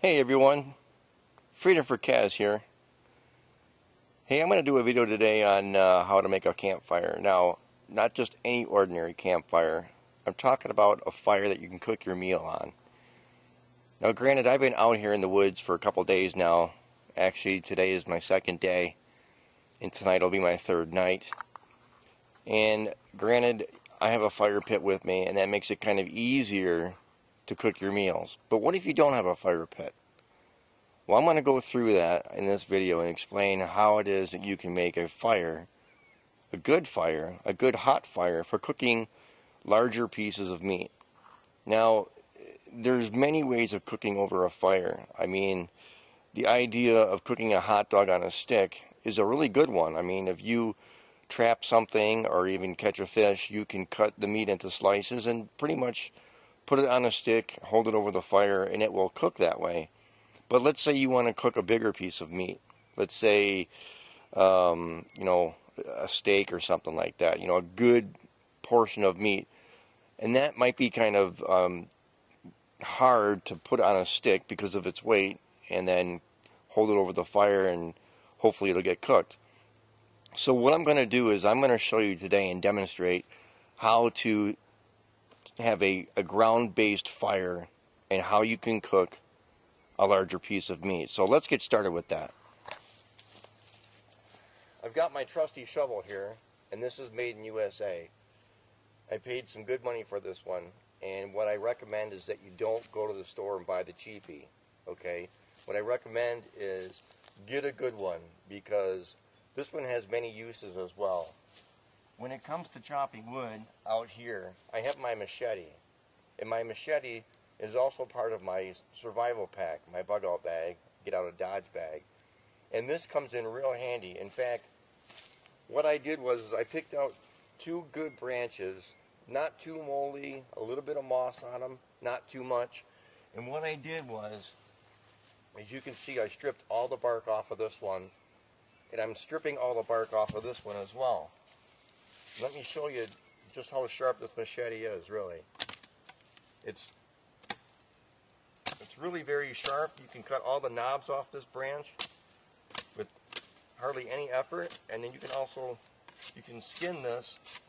Hey everyone, Freedom for Kaz here. Hey, I'm going to do a video today on how to make a campfire. Now, not just any ordinary campfire. I'm talking about a fire that you can cook your meal on. Now granted, I've been out here in the woods for a couple days now. Actually, today is my second day, and tonight will be my third night. And granted, I have a fire pit with me, and that makes it kind of easier to cook your meals. But what if you don't have a fire pit? Well, I'm going to go through that in this video and explain how it is that you can make a fire, a good hot fire for cooking larger pieces of meat. Now, there's many ways of cooking over a fire. I mean, the idea of cooking a hot dog on a stick is a really good one. I mean, if you trap something or even catch a fish, you can cut the meat into slices and pretty much put it on a stick, hold it over the fire, and it will cook that way. But let's say you want to cook a bigger piece of meat. Let's say, a steak or something like that. A good portion of meat. And that might be kind of hard to put on a stick because of its weight and then hold it over the fire and hopefully it'll get cooked. So what I'm going to do is I'm going to show you today and demonstrate how to have a ground-based fire and how you can cook a larger piece of meat. So let's get started with that. I've got my trusty shovel here, and this is made in USA. I paid some good money for this one, and what I recommend is that you don't go to the store and buy the cheapie, okay? What I recommend is get a good one, because this one has many uses as well. When it comes to chopping wood out here, I have my machete, and my machete is also part of my survival pack, my bug out bag, get out of Dodge bag. And this comes in real handy. In fact, what I did was I picked out two good branches, not too moldy, a little bit of moss on them, not too much. And what I did was, as you can see, I stripped all the bark off of this one, and I'm stripping all the bark off of this one as well. Let me show you just how sharp this machete is, really. It's really very sharp. You can cut all the knobs off this branch with hardly any effort, and then you can skin this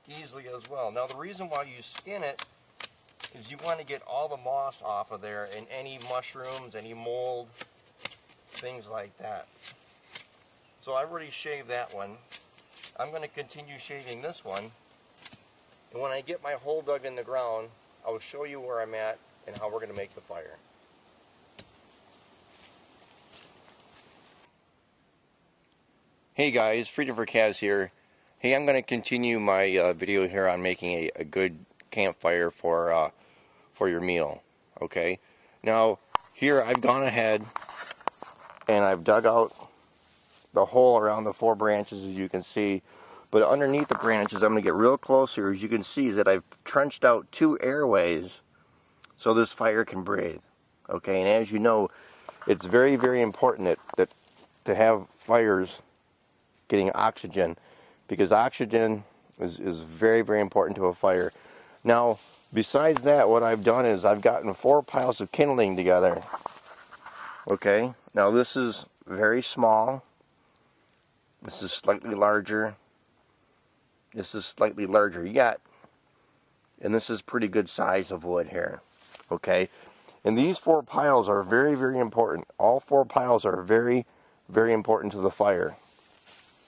easily as well. Now the reason why you skin it is you want to get all the moss off of there and any mushrooms, any mold, things like that. So I've already shaved that one. I'm going to continue shaving this one, and when I get my hole dug in the ground, I will show you where I'm at and how we're going to make the fire. Hey guys, Freedom for Kaz here. Hey, I'm going to continue my video here on making a good campfire for your meal. Okay. Now here I've gone ahead and I've dug out the hole around the 4 branches, as you can see. But underneath the branches, I'm going to get real close here. As you can see, is that I've trenched out 2 airways so this fire can breathe. Okay, and as you know, it's very, very important that to have fires getting oxygen, because oxygen is very, very important to a fire. Now, besides that, what I've done is I've gotten 4 piles of kindling together. Okay, now this is very small. This is slightly larger. This is slightly larger yet. And this is pretty good size of wood here. Okay, and these 4 piles are very, very important. All 4 piles are very, very important to the fire.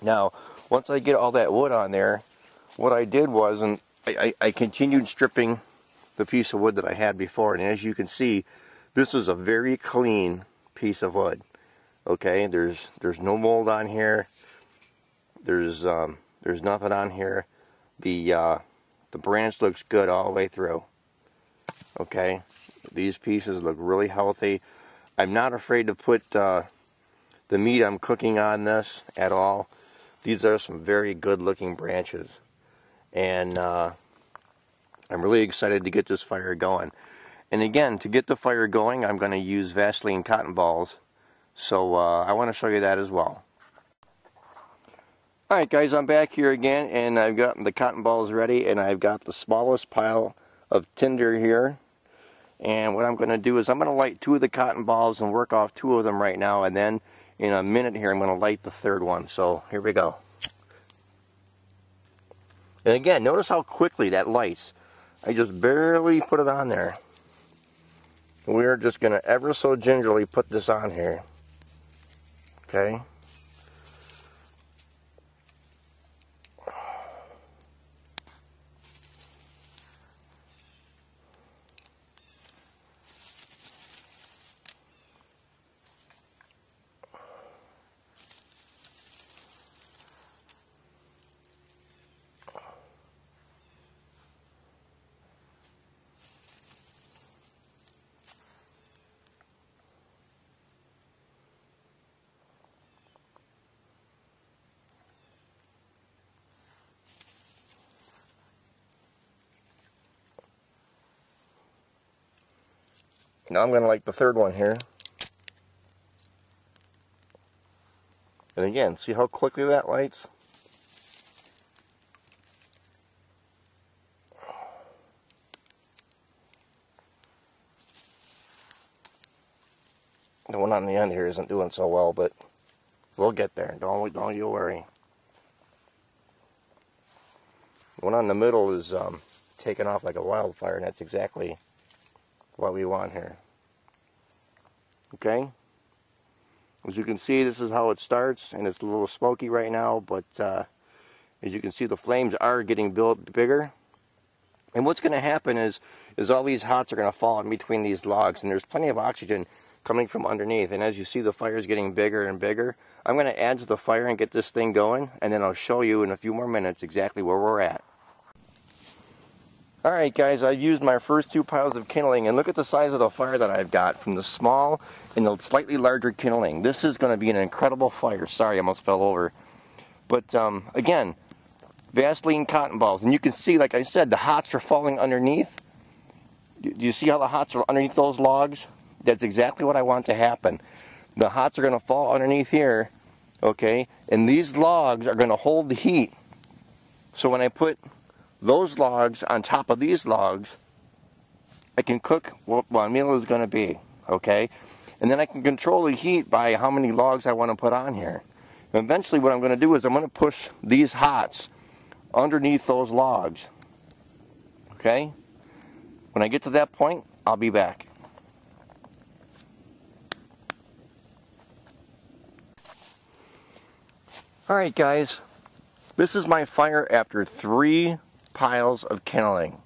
Now, once I get all that wood on there, what I did was, and I continued stripping the piece of wood that I had before, and as you can see, this is a very clean piece of wood. Okay, there's no mold on here. There's nothing on here. The branch looks good all the way through. Okay, these pieces look really healthy. I'm not afraid to put the meat I'm cooking on this at all. These are some very good looking branches, and I'm really excited to get this fire going. And again, to get the fire going, I'm going to use Vaseline cotton balls, so I want to show you that as well. Alright guys, I'm back here again, and I've got the cotton balls ready, and I've got the smallest pile of tinder here. And what I'm going to do is I'm going to light 2 of the cotton balls and work off 2 of them right now, and then in a minute here I'm going to light the 3rd one. So here we go. And again, notice how quickly that lights. I just barely put it on there. We're just going to ever so gingerly put this on here. Okay. Now I'm going to light the 3rd one here. And again, see how quickly that lights? The one on the end here isn't doing so well, but we'll get there. Don't you worry. The one on the middle is taking off like a wildfire, and that's exactly what we want here. Okay? As you can see, this is how it starts, and it's a little smoky right now, but as you can see, the flames are getting built bigger. And what's going to happen is all these hots are going to fall in between these logs, and there's plenty of oxygen coming from underneath. And as you see, the fire is getting bigger and bigger. I'm going to add to the fire and get this thing going, and then I'll show you in a few more minutes exactly where we're at. Alright guys, I used my first 2 piles of kindling, and look at the size of the fire that I've got from the small and the slightly larger kindling. This is going to be an incredible fire. Sorry, I almost fell over. But again, Vaseline cotton balls, and you can see, like I said, the hots are falling underneath. Do you see how the hots are underneath those logs? That's exactly what I want to happen. The hots are going to fall underneath here, okay, and these logs are going to hold the heat. So when I put those logs on top of these logs, I can cook what my meal is going to be, okay? And then I can control the heat by how many logs I want to put on here. And eventually what I'm going to do is I'm going to push these hots underneath those logs, okay? When I get to that point, I'll be back. Alright guys, this is my fire after 3 piles of kindling.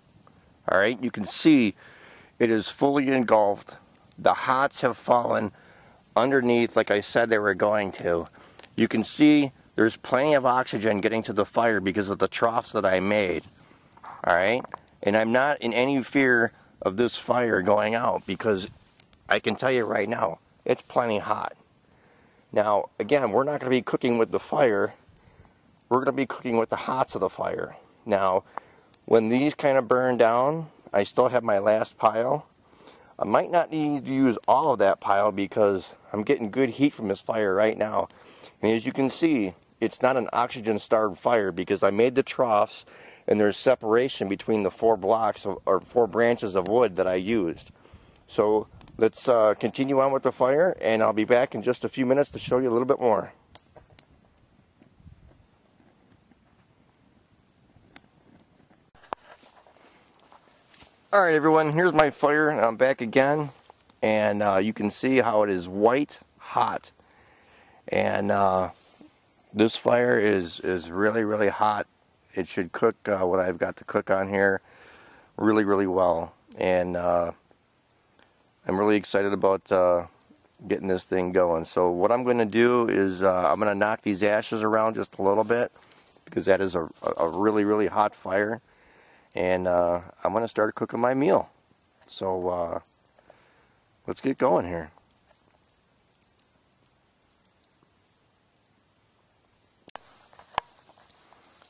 Alright, you can see it is fully engulfed. The hots have fallen underneath like I said they were going to. You can see there's plenty of oxygen getting to the fire because of the troughs that I made. Alright, and I'm not in any fear of this fire going out because I can tell you right now, it's plenty hot. Now, again, we're not going to be cooking with the fire. We're going to be cooking with the hots of the fire. Now, when these kind of burn down, I still have my last pile. I might not need to use all of that pile because I'm getting good heat from this fire right now. And as you can see, it's not an oxygen-starved fire because I made the troughs and there's separation between the 4 blocks or 4 branches of wood that I used. So let's continue on with the fire, and I'll be back in just a few minutes to show you a little bit more. Alright everyone, here's my fire, and I'm back again, and you can see how it is white hot. And this fire is really, really hot. It should cook what I've got to cook on here really, really well. And I'm really excited about getting this thing going. So what I'm going to do is I'm going to knock these ashes around just a little bit because that is a really, really hot fire. And I'm going to start cooking my meal. So let's get going here.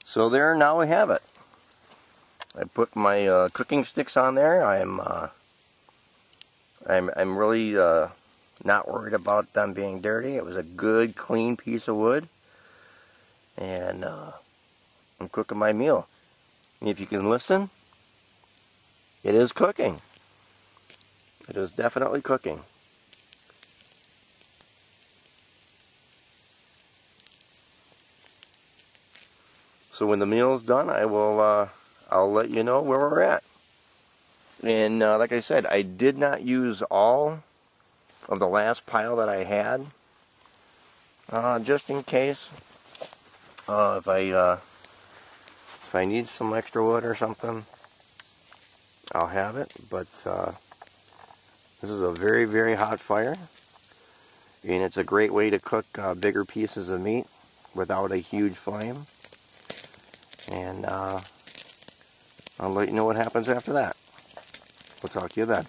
So there, now we have it. I put my cooking sticks on there. I'm really not worried about them being dirty. It was a good, clean piece of wood, and I'm cooking my meal. And if you can listen, it is cooking. It is definitely cooking. So when the meal's done, I'll let you know where we're at. And like I said, I did not use all of the last pile that I had, just in case. If I need some extra wood or something, I'll have it. But this is a very, very hot fire, and it's a great way to cook bigger pieces of meat without a huge flame. And I'll let you know what happens after that. We'll talk to you then.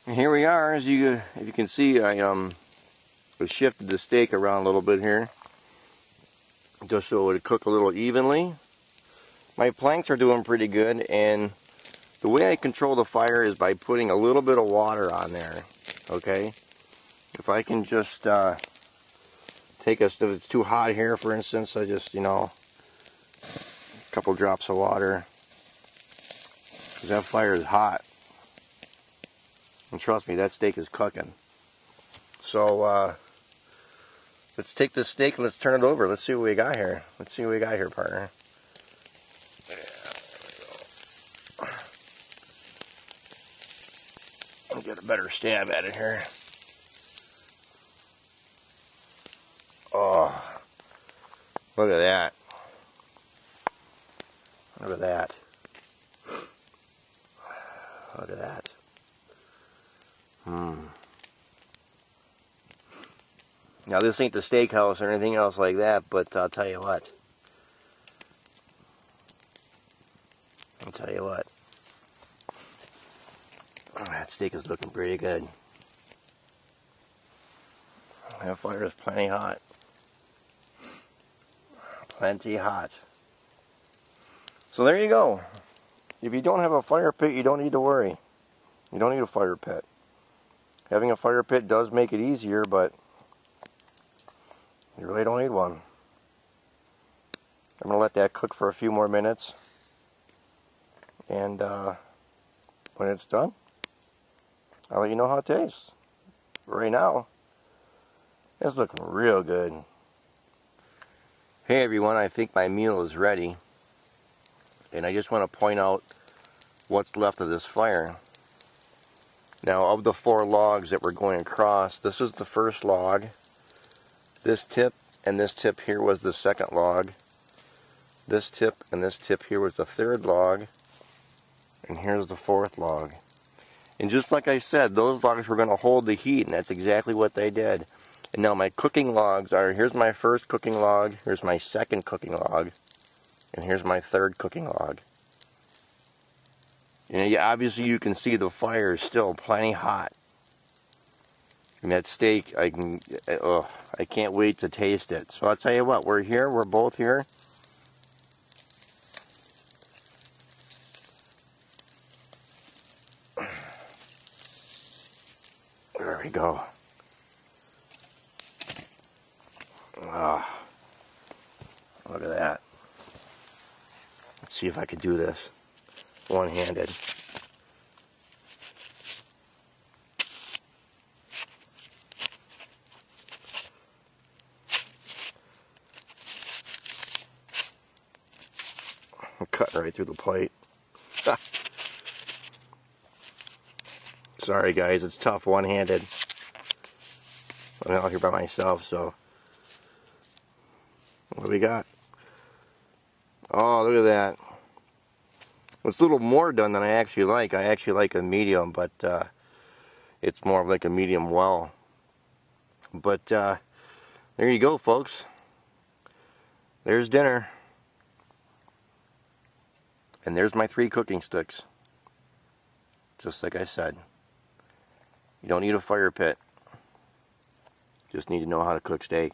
And here we are. If you can see, I shifted the steak around a little bit here, just so it would cook a little evenly. My planks are doing pretty good, and the way I control the fire is by putting a little bit of water on there. Okay, if I can just if it's too hot here, for instance, I just, a couple drops of water, because that fire is hot. And trust me, that steak is cooking. So let's take this steak and let's turn it over. Let's see what we got here. Let's see what we got here, partner. I'll get a better stab at it here. Oh, look at that. Look at that. Look at that. Now this ain't the steakhouse or anything else like that, but I'll tell you what. Oh, that steak is looking pretty good. That fire is plenty hot. Plenty hot. So there you go. If you don't have a fire pit, you don't need to worry. You don't need a fire pit. Having a fire pit does make it easier, but you really don't need one. I'm going to let that cook for a few more minutes. And when it's done, I'll let you know how it tastes. Right now, it's looking real good. Hey everyone, I think my meal is ready. And I just want to point out what's left of this fire. Now, of the 4 logs that we're going across, this is the first log. This tip and this tip here was the second log. This tip and this tip here was the 3rd log. And here's the 4th log. And just like I said, those logs were going to hold the heat, and that's exactly what they did. And now my cooking logs are, here's my first cooking log, here's my second cooking log, and here's my 3rd cooking log. And obviously you can see the fire is still plenty hot. And that steak, I can't wait to taste it. So I'll tell you what, we're both here. There we go. Look at that. Let's see if I can do this one-handed. I'm cutting right through the plate. Sorry guys, it's tough one-handed. I'm out here by myself, so what do we got? Oh, look at that. It's a little more done than I actually like. I actually like a medium, but it's more of like a medium well. But there you go, folks. There's dinner. And there's my 3 cooking sticks. Just like I said. You don't need a fire pit. Just need to know how to cook steak.